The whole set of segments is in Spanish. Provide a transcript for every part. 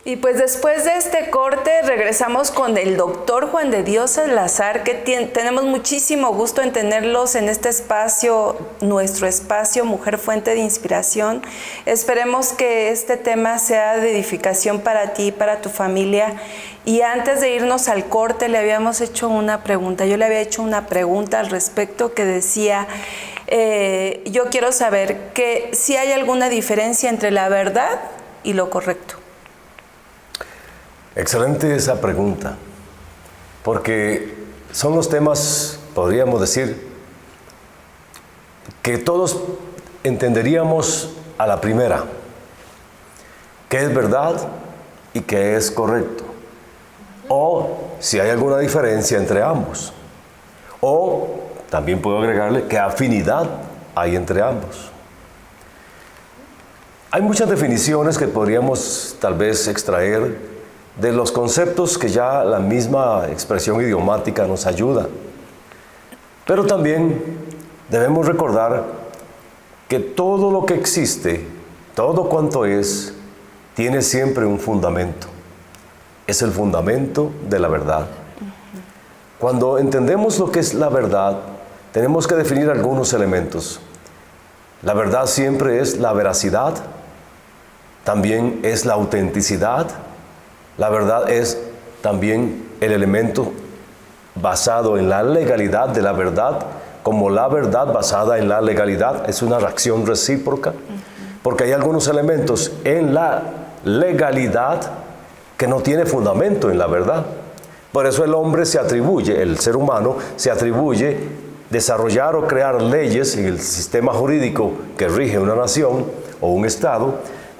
Y pues después de este corte regresamos con el doctor Juan de Dios Salazar, que tenemos muchísimo gusto en tenerlos en este espacio, nuestro espacio Mujer Fuente de Inspiración. Esperemos que este tema sea de edificación para ti y para tu familia. Y antes de irnos al corte le habíamos hecho una pregunta, yo le había hecho una pregunta al respecto que decía, yo quiero saber que si hay alguna diferencia entre la verdad y lo correcto. Excelente esa pregunta, porque son los temas, podríamos decir, que todos entenderíamos a la primera, qué es verdad y qué es correcto, o si hay alguna diferencia entre ambos, o también puedo agregarle qué afinidad hay entre ambos. Hay muchas definiciones que podríamos tal vez extraer de los conceptos que ya la misma expresión idiomática nos ayuda. Pero también debemos recordar que todo lo que existe, todo cuanto es, tiene siempre un fundamento. Es el fundamento de la verdad. Cuando entendemos lo que es la verdad, tenemos que definir algunos elementos. La verdad siempre es la veracidad, también es la autenticidad. La verdad es también el elemento basado en la legalidad de la verdad, como la verdad basada en la legalidad. Es una reacción recíproca, porque hay algunos elementos en la legalidad que no tiene fundamento en la verdad. Por eso el hombre se atribuye, el ser humano se atribuye desarrollar o crear leyes en el sistema jurídico que rige una nación o un estado,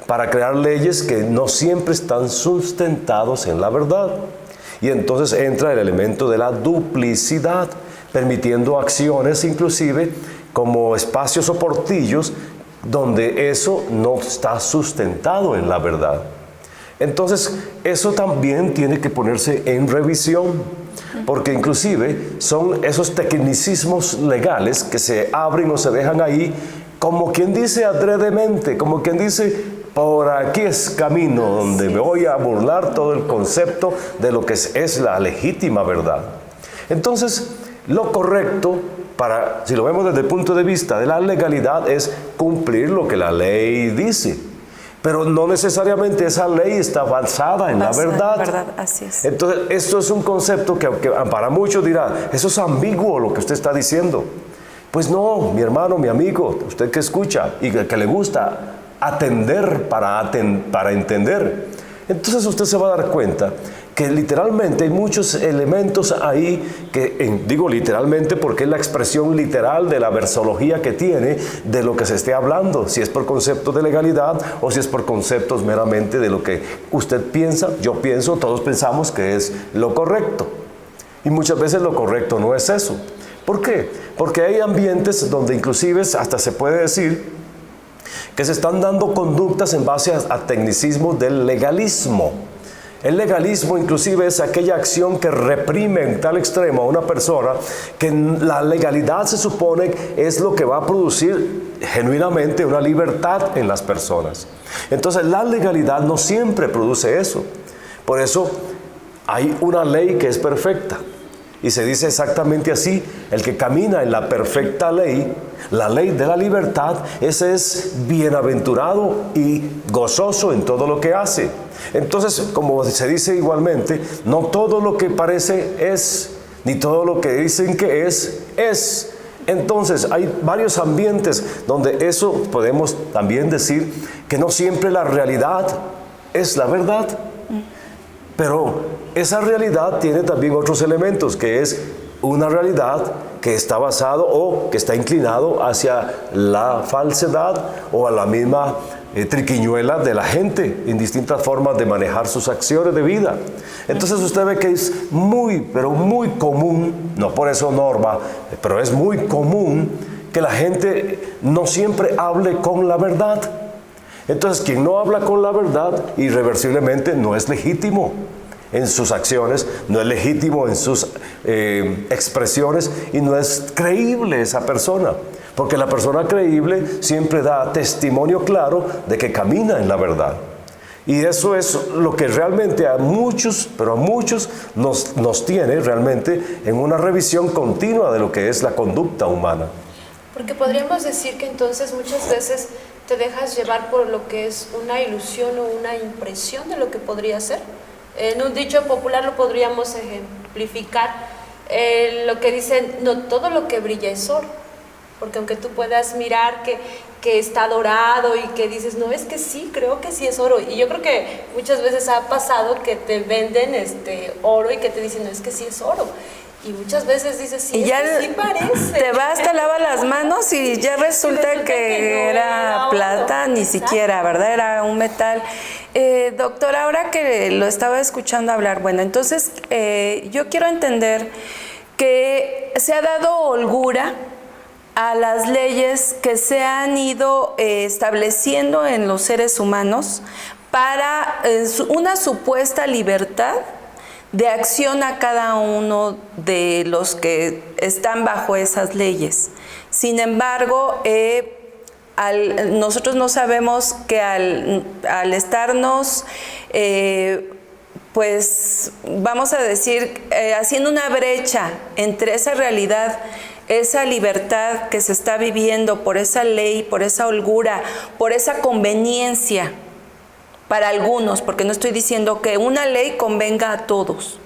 para crear leyes que no siempre están sustentados en la verdad. Y entonces entra el elemento de la duplicidad, permitiendo acciones inclusive como espacios o portillos donde eso no está sustentado en la verdad. Entonces, eso también tiene que ponerse en revisión, porque inclusive son esos tecnicismos legales que se abren o se dejan ahí, como quien dice adredemente, como quien dice, por aquí es camino donde me voy a burlar todo el concepto de lo que es la legítima verdad. Entonces, lo correcto, si lo vemos desde el punto de vista de la legalidad, es cumplir lo que la ley dice. Pero no necesariamente esa ley está basada en la verdad. Así es. Entonces, esto es un concepto que para muchos dirá, eso es ambiguo lo que usted está diciendo. Pues no, mi hermano, mi amigo, usted que escucha y que le gusta atender para entender. Entonces usted se va a dar cuenta que literalmente hay muchos elementos ahí que, digo literalmente porque es la expresión literal de la versología que tiene de lo que se esté hablando, si es por conceptos de legalidad o si es por conceptos meramente de lo que usted piensa, yo pienso, todos pensamos que es lo correcto. Y muchas veces lo correcto no es eso. ¿Por qué? Porque hay ambientes donde inclusive hasta se puede decir que se están dando conductas en base a tecnicismos del legalismo. El legalismo inclusive es aquella acción que reprime en tal extremo a una persona que la legalidad se supone es lo que va a producir genuinamente una libertad en las personas. Entonces la legalidad no siempre produce eso. Por eso hay una ley que es perfecta. Y se dice exactamente así, el que camina en la perfecta ley, la ley de la libertad, ese es bienaventurado y gozoso en todo lo que hace. Entonces, como se dice igualmente, no todo lo que parece es, ni todo lo que dicen que es. Entonces, hay varios ambientes donde eso podemos también decir que no siempre la realidad es la verdad. Pero esa realidad tiene también otros elementos, que es una realidad que está basado o que está inclinado hacia la falsedad o a la misma triquiñuela de la gente en distintas formas de manejar sus acciones de vida. Entonces usted ve que es muy, pero muy común, no por eso norma, pero es muy común que la gente no siempre hable con la verdad. Entonces, quien no habla con la verdad, irreversiblemente no es legítimo en sus acciones, no es legítimo en sus expresiones y no es creíble esa persona. Porque la persona creíble siempre da testimonio claro de que camina en la verdad. Y eso es lo que realmente a muchos, pero a muchos nos tiene realmente en una revisión continua de lo que es la conducta humana. Porque podríamos decir que entonces muchas veces te dejas llevar por lo que es una ilusión o una impresión de lo que podría ser. En un dicho popular lo podríamos ejemplificar, lo que dicen, no todo lo que brilla es oro. Porque aunque tú puedas mirar que está dorado y que dices, no, es que sí, creo que sí es oro. Y yo creo que muchas veces ha pasado que te venden oro y que te dicen, no, es que sí es oro. Y muchas veces dices, sí, y ya sí parece. te vas, te lavas las manos y ya resulta que no era plata, oro. ni siquiera, ¿verdad? Era un metal. Doctor, ahora que lo estaba escuchando hablar, bueno, entonces yo quiero entender que se ha dado holgura a las leyes que se han ido estableciendo en los seres humanos para una supuesta libertad de acción a cada uno de los que están bajo esas leyes. Sin embargo, nosotros no sabemos que al estarnos, pues vamos a decir, haciendo una brecha entre esa realidad, esa libertad que se está viviendo por esa ley, por esa holgura, por esa conveniencia para algunos, porque no estoy diciendo que una ley convenga a todos,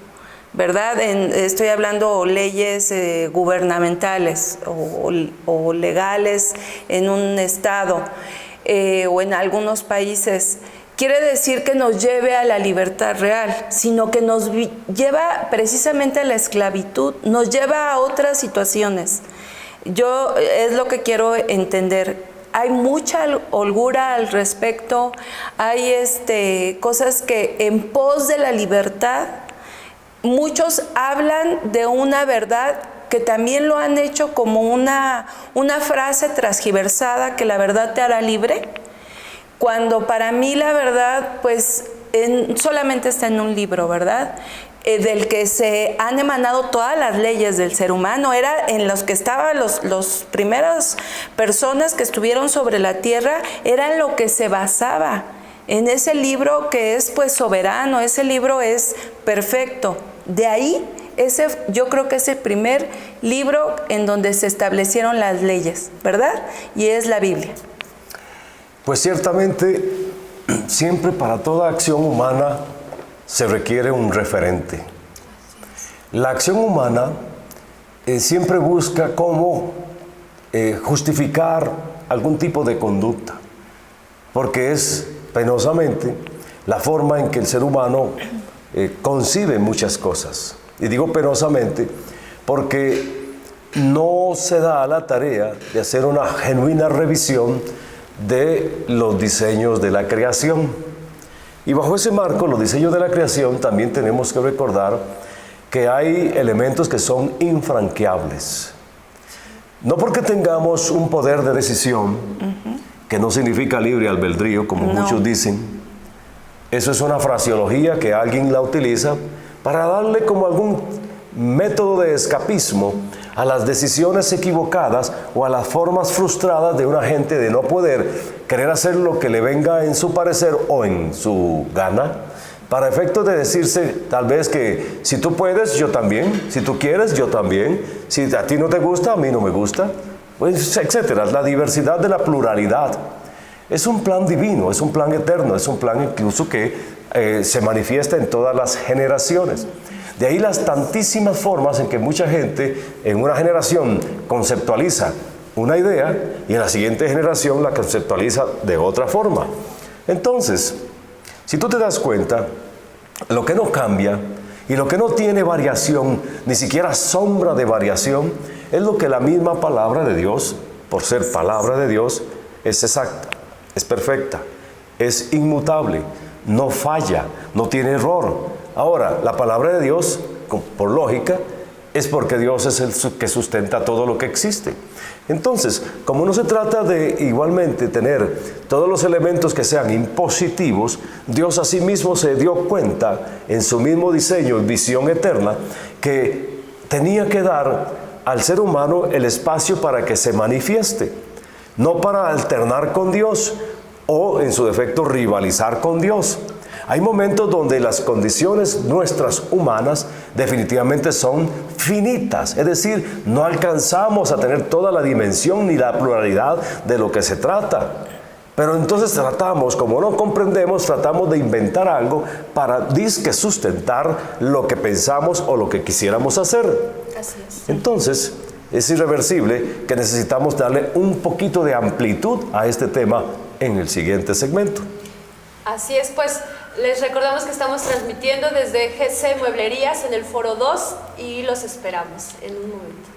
¿verdad? Estoy hablando leyes gubernamentales o legales en un estado o en algunos países. Quiere decir que nos lleve a la libertad real, sino que nos lleva precisamente a la esclavitud, nos lleva a otras situaciones. Es lo que quiero entender. Hay mucha holgura al respecto, hay cosas que en pos de la libertad, muchos hablan de una verdad que también lo han hecho como una frase transgiversada, que la verdad te hará libre, cuando para mí la verdad pues solamente está en un libro, ¿verdad? Del que se han emanado todas las leyes del ser humano, era en los que estaban los primeras personas que estuvieron sobre la tierra, era en lo que se basaba, en ese libro que es pues soberano, ese libro es perfecto. De ahí, yo creo que es el primer libro en donde se establecieron las leyes, ¿verdad? Y es la Biblia. Pues ciertamente, siempre para toda acción humana se requiere un referente. La acción humana siempre busca cómo justificar algún tipo de conducta, porque es penosamente la forma en que el ser humano concibe muchas cosas. Y digo penosamente porque no se da a la tarea de hacer una genuina revisión de los diseños de la creación. Y bajo ese marco, los diseños de la creación, también tenemos que recordar que hay elementos que son infranqueables. No porque tengamos un poder de decisión, que no significa libre albedrío, como muchos dicen. Eso es una fraseología que alguien la utiliza para darle como algún método de escapismo a las decisiones equivocadas o a las formas frustradas de una gente de no poder querer hacer lo que le venga en su parecer o en su gana, para efectos de decirse tal vez que si tú puedes, yo también, si tú quieres, yo también, si a ti no te gusta, a mí no me gusta, pues, etcétera. La diversidad de la pluralidad es un plan divino, es un plan eterno, es un plan incluso que se manifiesta en todas las generaciones. De ahí las tantísimas formas en que mucha gente en una generación conceptualiza una idea y en la siguiente generación la conceptualiza de otra forma. Entonces, si tú te das cuenta, lo que no cambia y lo que no tiene variación, ni siquiera sombra de variación, es lo que la misma palabra de Dios, por ser palabra de Dios, es exacta, es perfecta, es inmutable, no falla, no tiene error. Ahora, la palabra de Dios, por lógica, es porque Dios es el que sustenta todo lo que existe. Entonces, como no se trata de igualmente tener todos los elementos que sean impositivos, Dios asimismo se dio cuenta en su mismo diseño y visión eterna que tenía que dar al ser humano el espacio para que se manifieste, no para alternar con Dios o en su defecto rivalizar con Dios, Hay momentos donde las condiciones nuestras humanas definitivamente son finitas, es decir, no alcanzamos a tener toda la dimensión ni la pluralidad de lo que se trata. Pero entonces tratamos, como no comprendemos, tratamos de inventar algo para disque sustentar lo que pensamos o lo que quisiéramos hacer. Así es. Entonces, es irreversible que necesitamos darle un poquito de amplitud a este tema en el siguiente segmento. Así es, pues les recordamos que estamos transmitiendo desde GC Mueblerías en el Foro 2 y los esperamos en un momento.